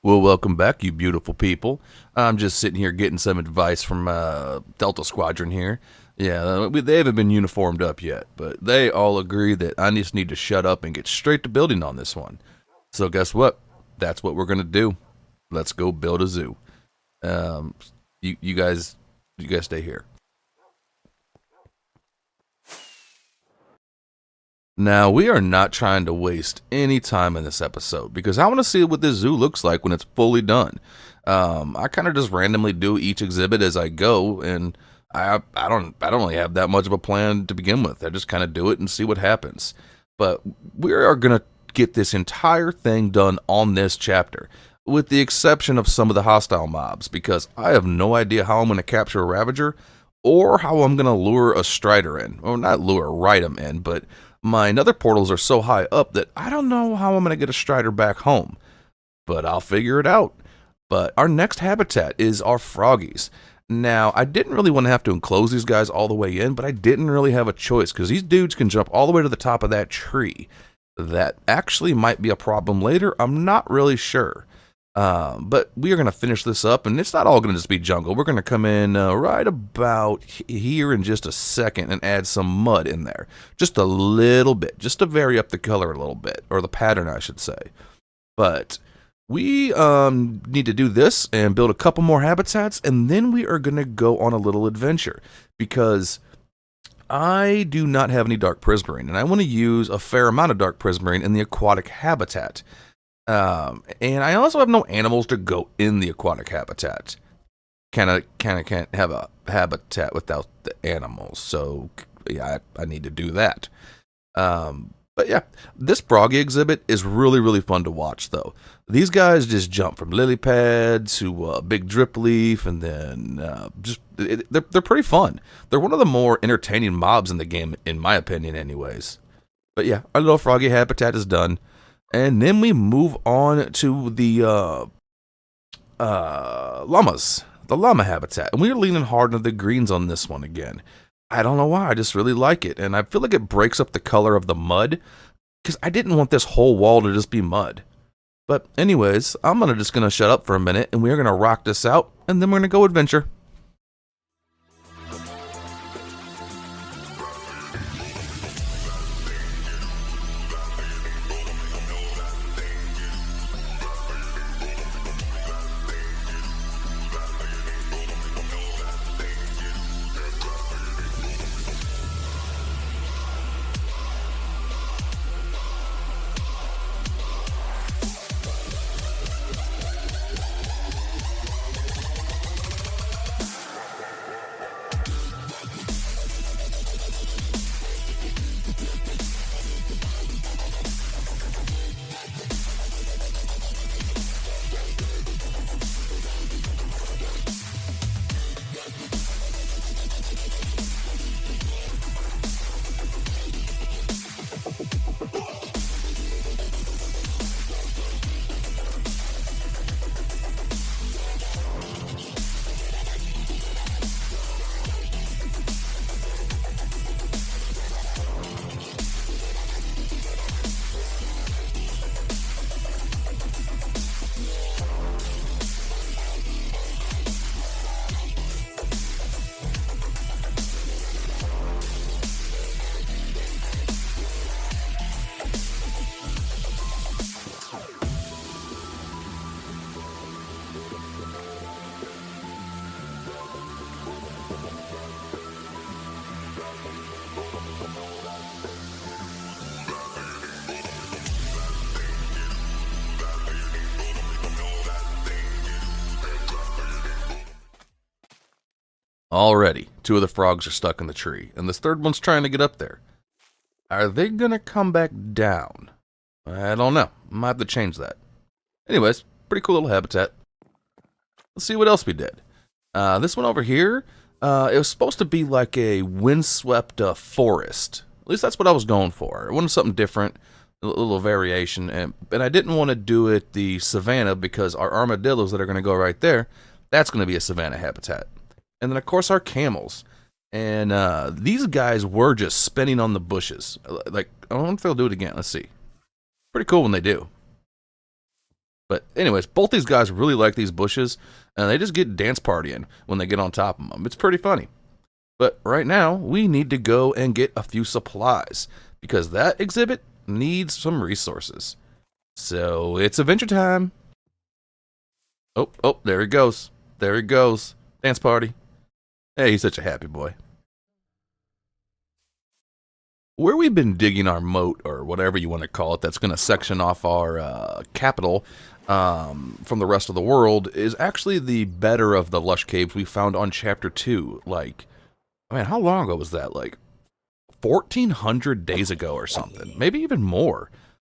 Well, welcome back, you beautiful people. I'm just sitting here getting some advice from Delta Squadron here. Yeah, they haven't been uniformed up yet, but they all agree that I just need to shut up and get straight to building on this one. So guess what? That's what we're gonna do. Let's go build a zoo. Um, you guys stay here. Now, we are not trying to waste any time in this episode because I want to see what this zoo looks like when it's fully done. I kind of just randomly do each exhibit as I go, and I don't really have that much of a plan to begin with. I just kind of do it and see what happens. But we are gonna get this entire thing done on this chapter, with the exception of some of the hostile mobs, because I have no idea how I'm gonna capture a Ravager or how I'm gonna lure a Strider in. Or not lure, ride him in, but my nether portals are so high up that I don't know how I'm going to get a Strider back home, but I'll figure it out. But our next habitat is our froggies. Now, I didn't really want to have to enclose these guys all the way in, but I didn't really have a choice because these dudes can jump all the way to the top of that tree. That actually might be a problem later. I'm not really sure. But we are going to finish this up, and it's not all going to just be jungle. We're going to come in right about here in just a second and add some mud in there. Just a little bit, just to vary up the color a little bit, or the pattern, I should say. But we need to do this and build a couple more habitats, and then we are going to go on a little adventure, because I do not have any dark prismarine, and I want to use a fair amount of dark prismarine in the aquatic habitat. And I also have no animals to go in the aquatic habitat. Kinda can't have a habitat without the animals, so yeah, I need to do that. But yeah, this froggy exhibit is really fun to watch, though. These guys just jump from lily pad to big drip leaf, and then they're pretty fun. They're one of the more entertaining mobs in the game, in my opinion, anyways. But yeah, our little froggy habitat is done. And then we move on to the llamas, the llama habitat. And we're leaning hard into the greens on this one again. I don't know why, I just really like it. And I feel like it breaks up the color of the mud, because I didn't want this whole wall to just be mud. But anyways, I'm just gonna shut up for a minute, and we're gonna rock this out, and then we're gonna go adventure. Already, two of the frogs are stuck in the tree, and this third one's trying to get up there. Are they gonna come back down? I don't know. Might have to change that. Anyways, pretty cool little habitat. Let's see what else we did. This one over here, it was supposed to be like a windswept forest. At least that's what I was going for. I wanted something different, a little variation, and I didn't want to do it the savanna because our armadillos that are going to go right there, that's going to be a savanna habitat. And then, of course, our camels. And these guys were just spinning on the bushes. Like, I don't know if they'll do it again. Let's see. Pretty cool when they do. But anyways, both these guys really like these bushes, and they just get dance partying when they get on top of them. It's pretty funny. But right now, we need to go and get a few supplies, because that exhibit needs some resources. So it's adventure time. Oh, there he goes. There he goes. Dance party. Hey, he's such a happy boy. Where we've been digging our moat, or whatever you want to call it, that's going to section off our capital from the rest of the world, is actually the better of the Lush caves we found on Chapter 2. Like, man, how long ago was that? Like, 1,400 days ago or something. Maybe even more.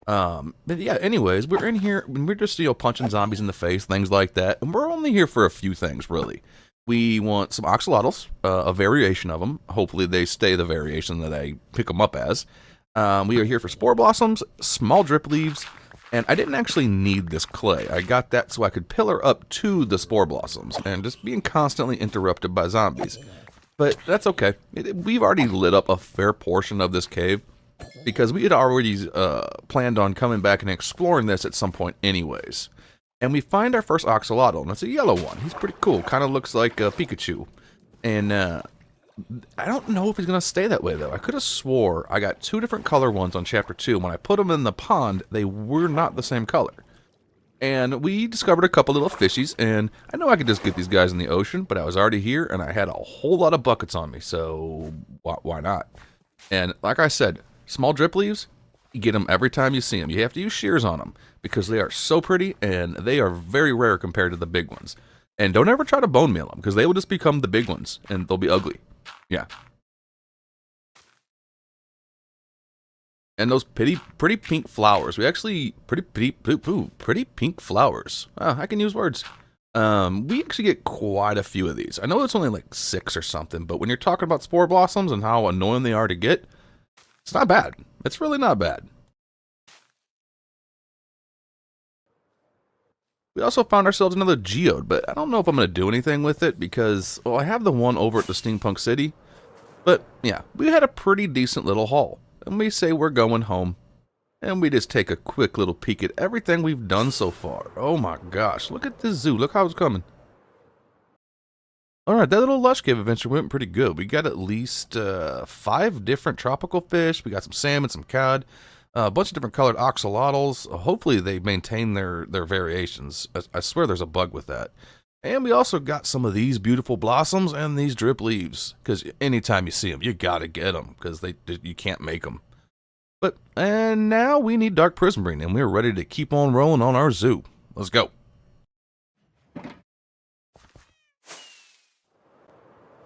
But yeah, anyways, we're in here, we're just, punching zombies in the face, things like that. And we're only here for a few things, really. We want some axolotls, a variation of them. Hopefully they stay the variation that I pick them up as. We are here for spore blossoms, small drip leaves, and I didn't actually need this clay. I got that so I could pillar up to the spore blossoms, and just being constantly interrupted by zombies. But that's okay. We've already lit up a fair portion of this cave, because we had already planned on coming back and exploring this at some point anyways. And we find our first axolotl, and it's a yellow one. He's pretty cool. Kind of looks like Pikachu. And I don't know if he's going to stay that way, though. I could have swore I got 2 different color ones on Chapter 2. When I put them in the pond, they were not the same color. And we discovered a couple little fishies, and I know I could just get these guys in the ocean, but I was already here, and I had a whole lot of buckets on me, so why not? And like I said, small drip leaves, you get them every time you see them. You have to use shears on them, because they are so pretty, and they are very rare compared to the big ones. And don't ever try to bone meal them, because they will just become the big ones, and they'll be ugly. Yeah. And those pretty pink flowers. We actually, pretty pink flowers. I can use words. We actually get quite a few of these. I know it's only like 6 or something, but when you're talking about spore blossoms and how annoying they are to get, it's not bad. It's really not bad. We also found ourselves another geode, but I don't know if I'm going to do anything with it because, well, I have the one over at the Steampunk City. But, yeah, we had a pretty decent little haul. And we say we're going home. And we just take a quick little peek at everything we've done so far. Oh my gosh, look at this zoo. Look how it's coming. Alright, that little Lush Cave adventure went pretty good. We got at least 5 different tropical fish. We got some salmon, some cod, a bunch of different colored axolotls. Hopefully they maintain their variations. I swear there's a bug with that. And we also got some of these beautiful blossoms and these drip leaves. Because anytime you see them, you gotta get them. Because you can't make them. And now we need dark prismarine, and we're ready to keep on rolling on our zoo. Let's go.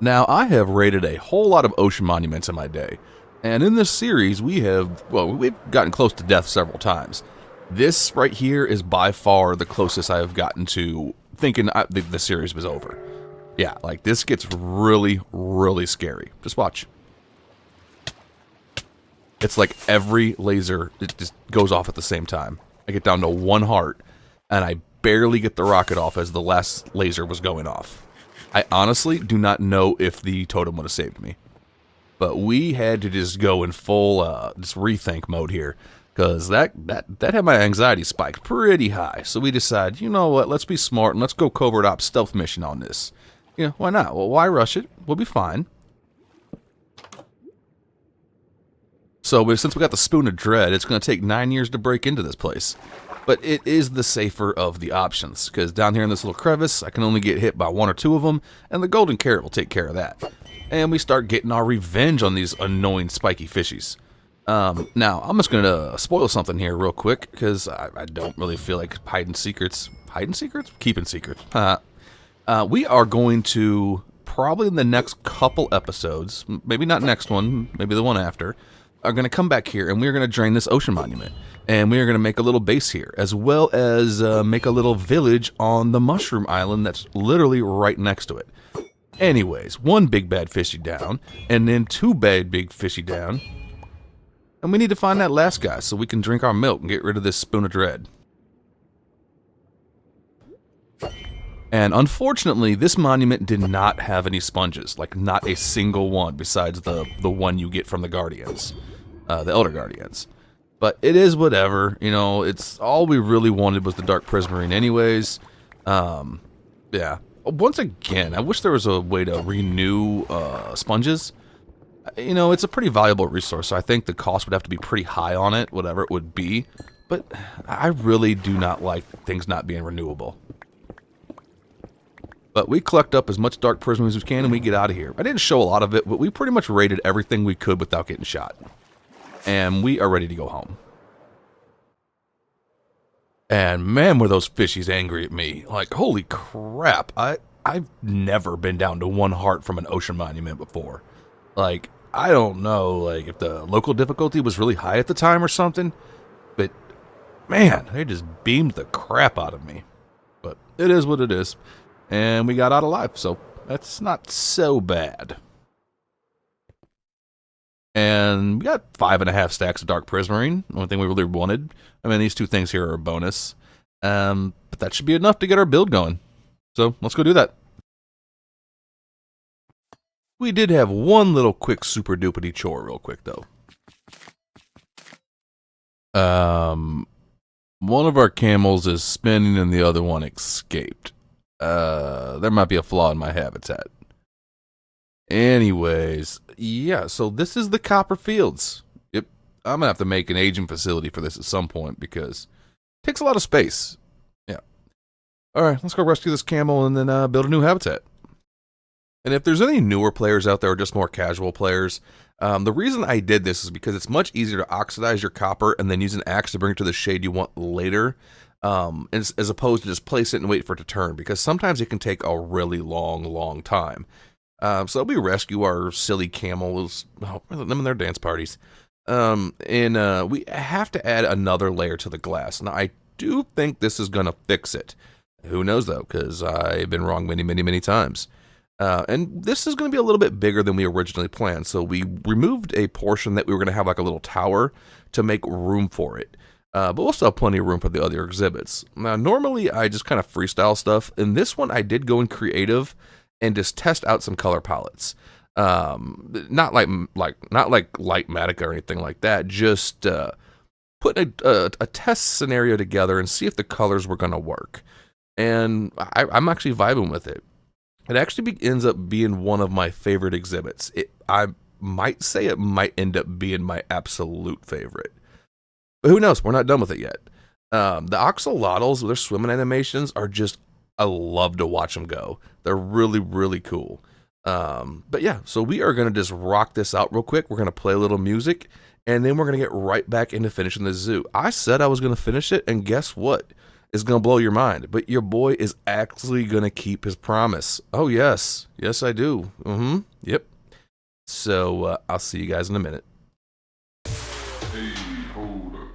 Now, I have raided a whole lot of ocean monuments in my day, and in this series we've gotten close to death several times. This right here is by far the closest I have gotten to thinking the series was over. Yeah, like this gets really, really scary. Just watch. It's like every laser, it just goes off at the same time. I get down to 1 heart, and I barely get the rocket off as the last laser was going off. I honestly do not know if the totem would have saved me. But we had to just go in full just rethink mode here, because that had my anxiety spiked pretty high. So we decided, you know what, let's be smart, and let's go covert ops stealth mission on this. You know, why not? Well, why rush it? We'll be fine. So since we got the Spoon of Dread, it's going to take 9 years to break into this place. But it is the safer of the options, because down here in this little crevice, I can only get hit by 1 or 2 of them, and the golden carrot will take care of that. And we start getting our revenge on these annoying spiky fishies. Now, I'm just going to spoil something here real quick, because I don't really feel like hiding secrets. Hiding secrets? Keeping secrets. We are going to, probably in the next couple episodes, maybe not next one, maybe the one after, are going to come back here, and we're going to drain this ocean monument. And we are going to make a little base here, as well as make a little village on the mushroom island that's literally right next to it. Anyways, 1 big bad fishy down, and then 2 big fishy down. And we need to find that last guy so we can drink our milk and get rid of this Spoon of Dread. And unfortunately, this monument did not have any sponges, like not a single one besides the one you get from the Guardians, the Elder Guardians. But it is whatever, you know. It's all we really wanted was the dark prismarine, anyways. Yeah. Once again, I wish there was a way to renew sponges. You know, it's a pretty valuable resource, so I think the cost would have to be pretty high on it, whatever it would be. But I really do not like things not being renewable. But we collect up as much dark prism as we can, and we get out of here. I didn't show a lot of it, but we pretty much raided everything we could without getting shot. And we are ready to go home. And man, were those fishies angry at me. Like, holy crap. I've never been down to 1 heart from an ocean monument before. Like, I don't know, like, if the local difficulty was really high at the time or something, but, man, they just beamed the crap out of me. But it is what it is, and we got out alive, so that's not so bad. And we got 5.5 stacks of dark prismarine, the only thing we really wanted. I mean, these 2 things here are a bonus, but that should be enough to get our build going. So, let's go do that. We did have one little quick super dupity chore real quick, though. One of our camels is spinning and the other one escaped. There might be a flaw in my habitat. Anyways, yeah, so this is the copper fields. Yep, I'm gonna have to make an aging facility for this at some point because it takes a lot of space. Yeah. Alright, let's go rescue this camel and then build a new habitat. And if there's any newer players out there or just more casual players, the reason I did this is because it's much easier to oxidize your copper and then use an axe to bring it to the shade you want later, as opposed to just place it and wait for it to turn, because sometimes it can take a really long time. So we rescue our silly camels, them and their dance parties, and we have to add another layer to the glass. Now, I do think this is going to fix it. Who knows, though, because I've been wrong many times. And this is going to be a little bit bigger than we originally planned, so we removed a portion that we were going to have like a little tower to make room for it. But we'll still have plenty of room for the other exhibits. Now, normally I just kind of freestyle stuff. In this one, I did go in creative and just test out some color palettes. Not like Lightmatic or anything like that. Just put a test scenario together and see if the colors were going to work. And I'm actually vibing with it. It actually ends up being one of my favorite exhibits. I might say it might end up being my absolute favorite. But who knows? We're not done with it yet. The axolotls, their swimming animations are just, I love to watch them go. They're really cool. But yeah, so we are going to just rock this out real quick. We're going to play a little music, and then we're going to get right back into finishing the zoo. I said I was going to finish it, and guess what? It's going to blow your mind, but your boy is actually going to keep his promise. Oh, yes. Yes, I do. Yep. So, I'll see you guys in a minute. Hey, hold up.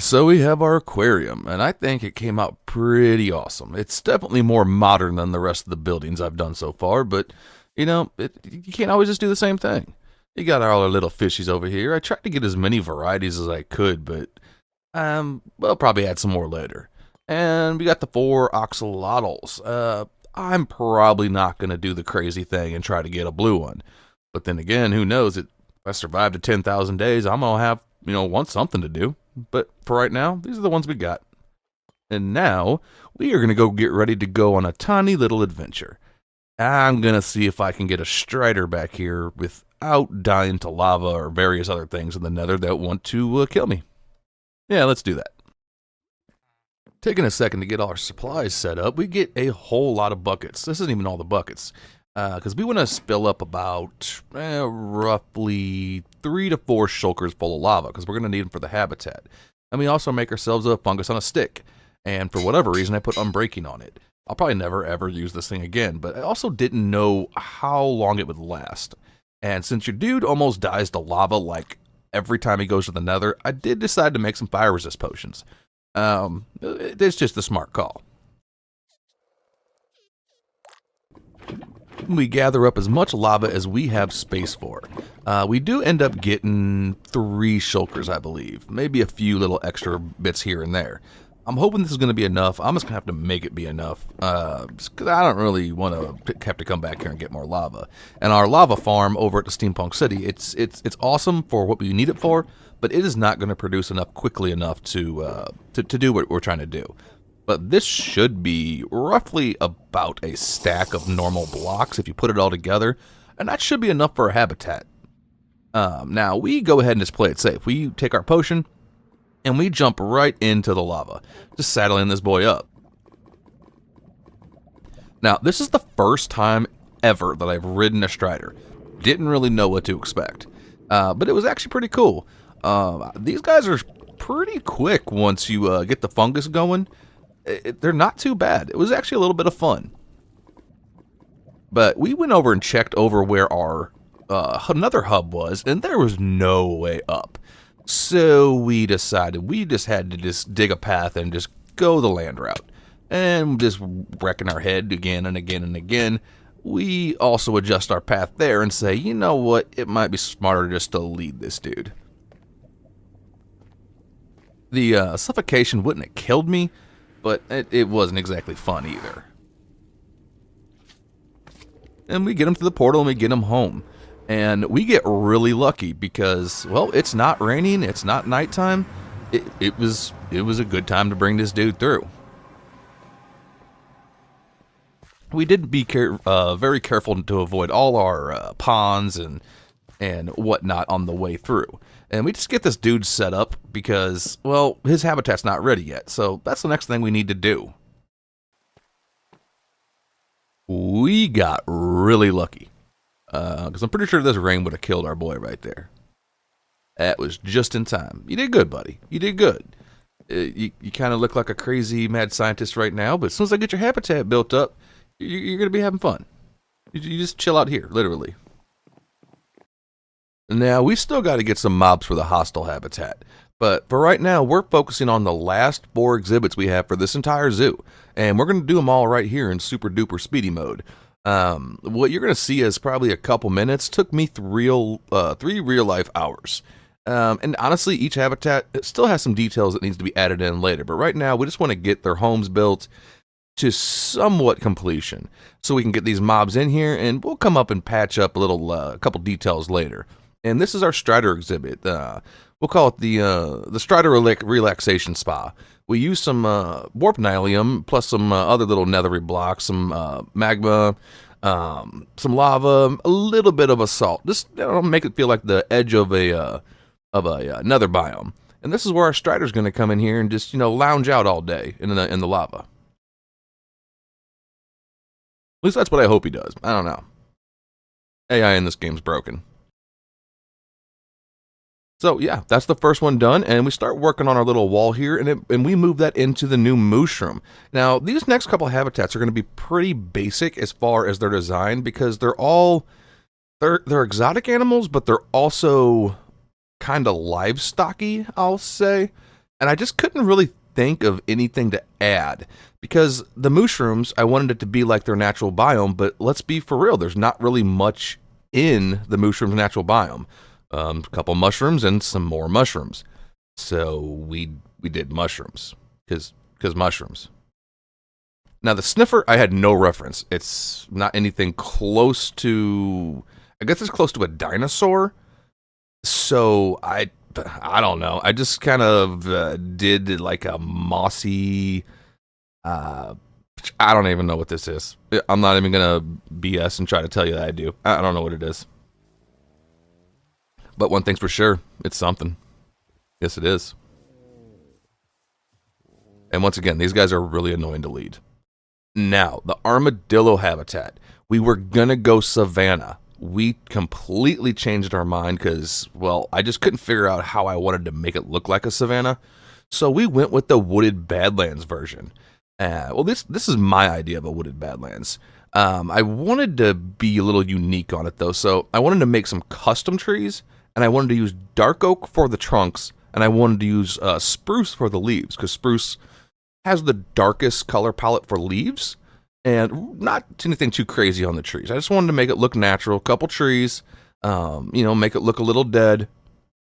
So we have our aquarium, and I think it came out pretty awesome. It's definitely more modern than the rest of the buildings I've done so far, but you can't always just do the same thing. You got all our little fishies over here. I tried to get as many varieties as I could, but we'll probably add some more later. And we got the 4 axolotls. I'm probably not going to do the crazy thing and try to get a blue one. But then again, who knows? If I survive to 10,000 days, I'm going to have, want something to do. But for right now, these are the ones we got. And now, we are going to go get ready to go on a tiny little adventure. I'm going to see if I can get a strider back here without dying to lava or various other things in the nether that want to kill me. Yeah, let's do that. Taking a second to get all our supplies set up, we get a whole lot of buckets. This isn't even all the buckets. Because we want to spill up about roughly 3 to 4 shulkers full of lava, because we're going to need them for the habitat. And we also make ourselves a fungus on a stick. And for whatever reason, I put unbreaking on it. I'll probably never ever use this thing again, but I also didn't know how long it would last. And since your dude almost dies to lava like every time he goes to the nether, I did decide to make some fire resist potions. It's just a smart call. We gather up as much lava as we have space for. We do end up getting 3 shulkers, I believe. Maybe a few little extra bits here and there. I'm hoping this is going to be enough. I'm just going to have to make it be enough. Because I don't really want to have to come back here and get more lava. And our lava farm over at the Steampunk City, it's awesome for what we need it for, but it is not going to produce enough quickly enough to do what we're trying to do. But this should be roughly about a stack of normal blocks if you put it all together, and that should be enough for a habitat. Now, we go ahead and just play it safe. We take our potion, and we jump right into the lava, just saddling this boy up. Now, this is the first time ever that I've ridden a strider. Didn't really know what to expect, but it was actually pretty cool. These guys are pretty quick once you get the fungus going. They're not too bad. It was actually a little bit of fun. But we went over and checked over where our another hub was, and there was no way up. So we decided we just had to just dig a path and just go the land route. And just wrecking our head again and again and again. We also adjust our path there and say, you know what, it might be smarter just to lead this dude. The suffocation wouldn't have killed me, but it wasn't exactly fun either. And we get him through the portal and we get him home. And we get really lucky because, well, it's not raining, it's not nighttime. It was a good time to bring this dude through. We did be very careful to avoid all our ponds and whatnot on the way through. And we just get this dude set up because, well, his habitat's not ready yet. So that's the next thing we need to do. We got really lucky. Because I'm pretty sure this rain would have killed our boy right there. That was just in time. You did good, buddy. You did good. You kind of look like a crazy mad scientist right now, but as soon as I get your habitat built up, you're going to be having fun. You just chill out here, literally. Now, we still got to get some mobs for the hostile habitat. But for right now, we're focusing on the last 4 exhibits we have for this entire zoo. And we're going to do them all right here in super duper speedy mode. What you're going to see is probably a couple minutes. Took me 3 real life hours. And honestly, each habitat still has some details that needs to be added in later. But right now, we just want to get their homes built to somewhat completion, so we can get these mobs in here, and we'll come up and patch up a couple details later. And this is our Strider exhibit. We'll call it the Strider Relaxation Spa. We use some warp nylium plus some other little nethery blocks, some magma, some lava, a little bit of a salt. Just make it feel like the edge of a nether biome. And this is where our Strider's going to come in here and just lounge out all day in the lava. At least that's what I hope he does. I don't know. AI in this game's broken. So yeah, that's the first one done, and we start working on our little wall here, and we move that into the new mushroom. Now, these next couple habitats are going to be pretty basic as far as their design, because they're exotic animals, but they're also kind of livestocky, I'll say. And I just couldn't really think of anything to add because the mushrooms, I wanted it to be like their natural biome, but let's be for real, there's not really much in the mushroom's natural biome. A couple mushrooms and some more mushrooms. So we did mushrooms because mushrooms. Now the sniffer, I had no reference. It's not anything close to. I guess it's close to a dinosaur. So I don't know. I just kind of did like a mossy. Uh, I don't even know what this is. I'm not even gonna BS and try to tell you that I do. I don't know what it is. But one thing's for sure, it's something. Yes, it is. And once again, these guys are really annoying to lead. Now, the armadillo habitat. We were gonna go savanna. We completely changed our mind because, well, I just couldn't figure out how I wanted to make it look like a savanna. So we went with the wooded badlands version. Well, this is my idea of a wooded badlands. I wanted to be a little unique on it though, so I wanted to make some custom trees, and I wanted to use dark oak for the trunks, and I wanted to use spruce for the leaves because spruce has the darkest color palette for leaves, and not anything too crazy on the trees. I just wanted to make it look natural. Couple trees, make it look a little dead.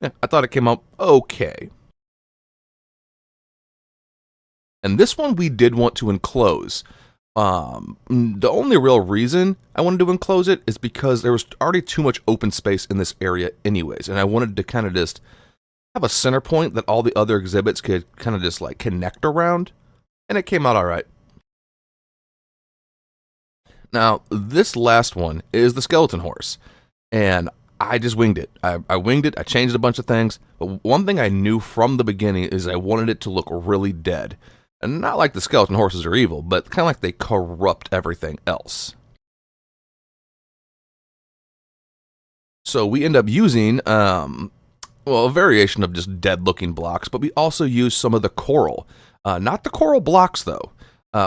Yeah, I thought it came out okay. And this one we did want to enclose. The only real reason I wanted to enclose it is because there was already too much open space in this area anyways, and I wanted to kind of just have a center point that all the other exhibits could kind of just like connect around, and it came out all right. Now, this last one is the skeleton horse, and I just winged it. I winged it. I changed a bunch of things, but one thing I knew from the beginning is I wanted it to look really dead. And not like the skeleton horses are evil, but kind of like they corrupt everything else. So we end up using, a variation of just dead looking blocks, but we also use some of the coral. Not the coral blocks, though.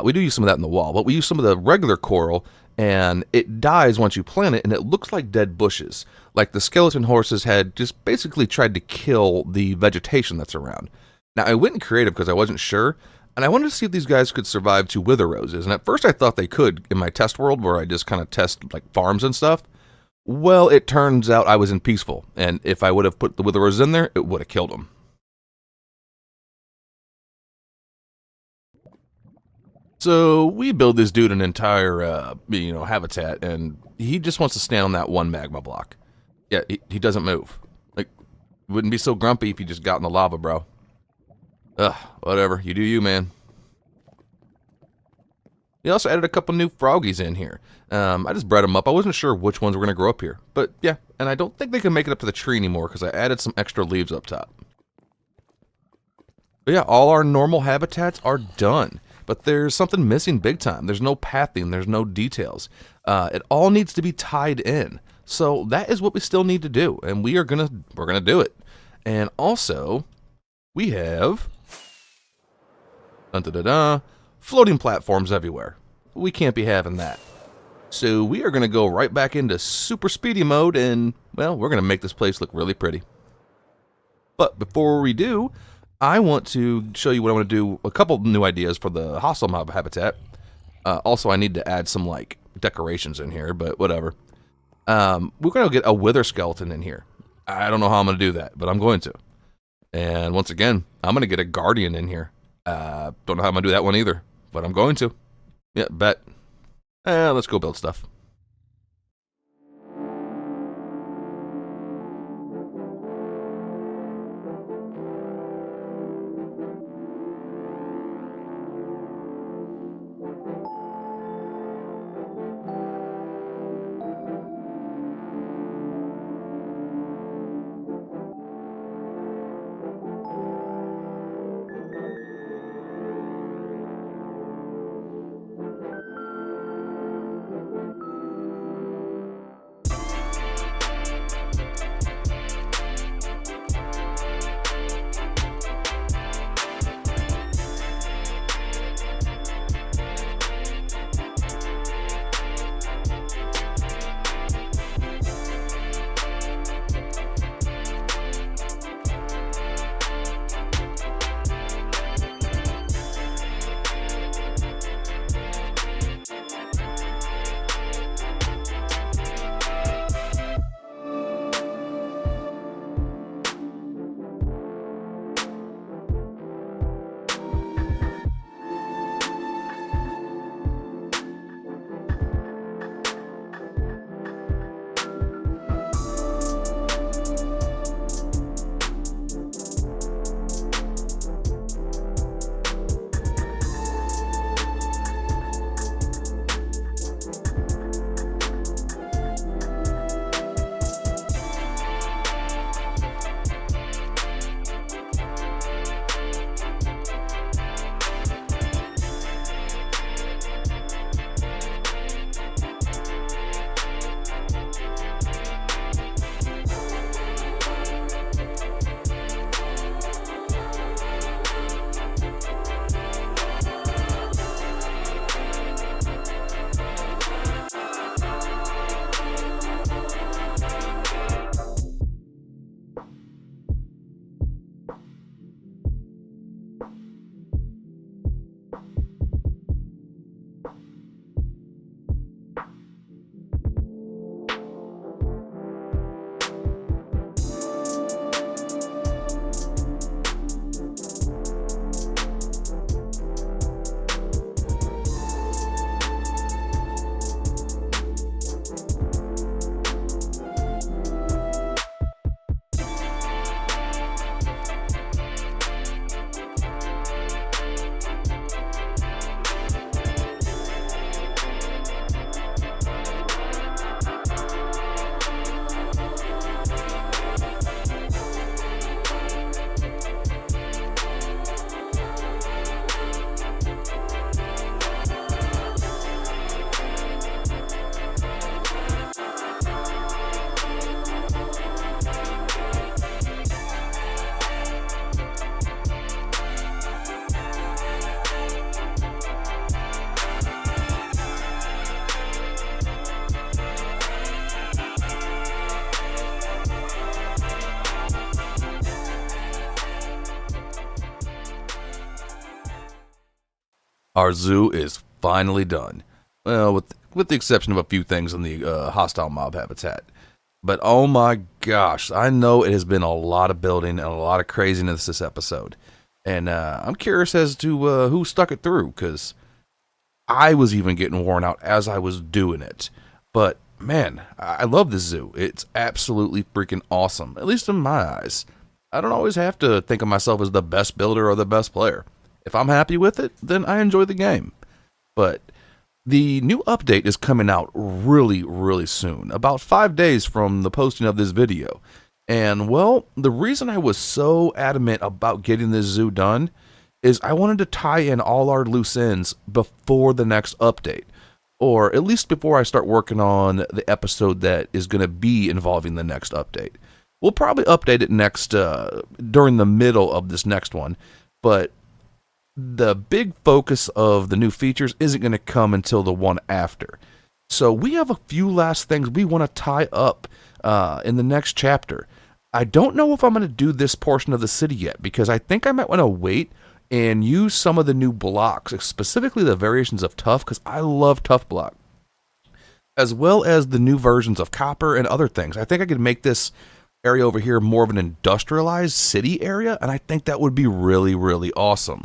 We do use some of that in the wall, but we use some of the regular coral, and it dies once you plant it, and it looks like dead bushes. Like the skeleton horses had just basically tried to kill the vegetation that's around. Now, I went creative because I wasn't sure, and I wanted to see if these guys could survive to wither roses. And at first I thought they could in my test world where I just kind of test like farms and stuff. Well, it turns out I was in peaceful, and if I would have put the wither roses in there, it would have killed them. So we build this dude an entire, habitat, and he just wants to stand on that one magma block. Yeah, he doesn't move. Like, wouldn't be so grumpy if he just got in the lava, bro. Ugh, whatever. You do you, man. He also added a couple new froggies in here. I just bred them up. I wasn't sure which ones were going to grow up here. But yeah, and I don't think they can make it up to the tree anymore because I added some extra leaves up top. But yeah, all our normal habitats are done. But there's something missing big time. There's no pathing. There's no details. It all needs to be tied in. So that is what we still need to do, and we're gonna do it. And also, we have floating platforms everywhere. We can't be having that. So we are going to go right back into super speedy mode, and, well, we're going to make this place look really pretty. But before we do, I want to show you what I want to do, a couple new ideas for the hostile mob habitat. Also, I need to add some, like, decorations in here, but whatever. We're going to get a wither skeleton in here. I don't know how I'm going to do that, but I'm going to. And once again, I'm going to get a guardian in here. Don't know how I'm going to do that one either, but I'm going to. Yeah, bet. Let's go build stuff. Our zoo is finally done. Well, with the exception of a few things in the hostile mob habitat. But oh my gosh, I know it has been a lot of building and a lot of craziness this episode. And I'm curious as to who stuck it through, because I was even getting worn out as I was doing it. But man, I love this zoo. It's absolutely freaking awesome, at least in my eyes. I don't always have to think of myself as the best builder or the best player. If I'm happy with it, then I enjoy the game. But the new update is coming out really, really soon, about 5 days from the posting of this video. And well, the reason I was so adamant about getting this zoo done is I wanted to tie in all our loose ends before the next update, or at least before I start working on the episode that is going to be involving the next update. We'll probably update it next during the middle of this next one, but the big focus of the new features isn't going to come until the one after. So we have a few last things we want to tie up in the next chapter. I don't know if I'm going to do this portion of the city yet, because I think I might want to wait and use some of the new blocks, specifically the variations of tough, because I love tough block, as well as the new versions of copper and other things. I think I could make this area over here more of an industrialized city area, and I think that would be really, really awesome.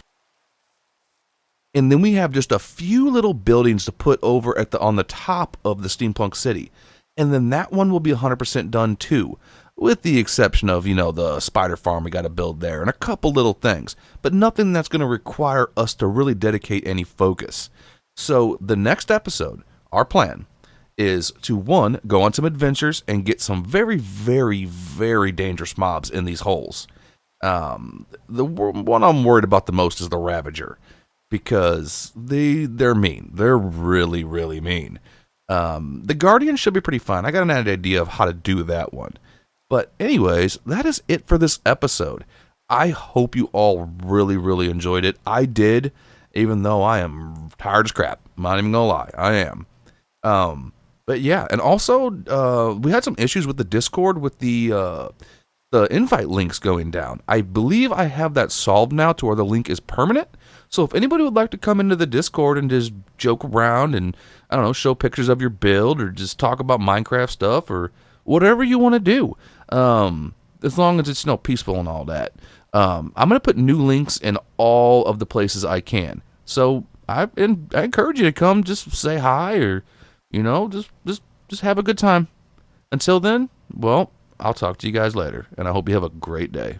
And then we have just a few little buildings to put over at on the top of the steampunk city, and then that one will be 100% done too, with the exception of, the spider farm we got to build there and a couple little things, but nothing that's going to require us to really dedicate any focus. So the next episode, our plan is to, one, go on some adventures and get some very, very, very dangerous mobs in these holes. The one I'm worried about the most is the Ravager, because they're mean. They're really, really mean. The Guardian should be pretty fun. I got an idea of how to do that one. But anyways, that is it for this episode. I hope you all really, really enjoyed it. I did, even though I am tired as crap. I'm not even gonna lie, I am. But yeah, and also we had some issues with the Discord with the invite links going down. I believe I have that solved now to where the link is permanent. So if anybody would like to come into the Discord and just joke around and, I don't know, show pictures of your build or just talk about Minecraft stuff or whatever you want to do, as long as it's, peaceful and all that. I'm going to put new links in all of the places I can. So I encourage you to come, just say hi, or, just have a good time. Until then, well, I'll talk to you guys later, and I hope you have a great day.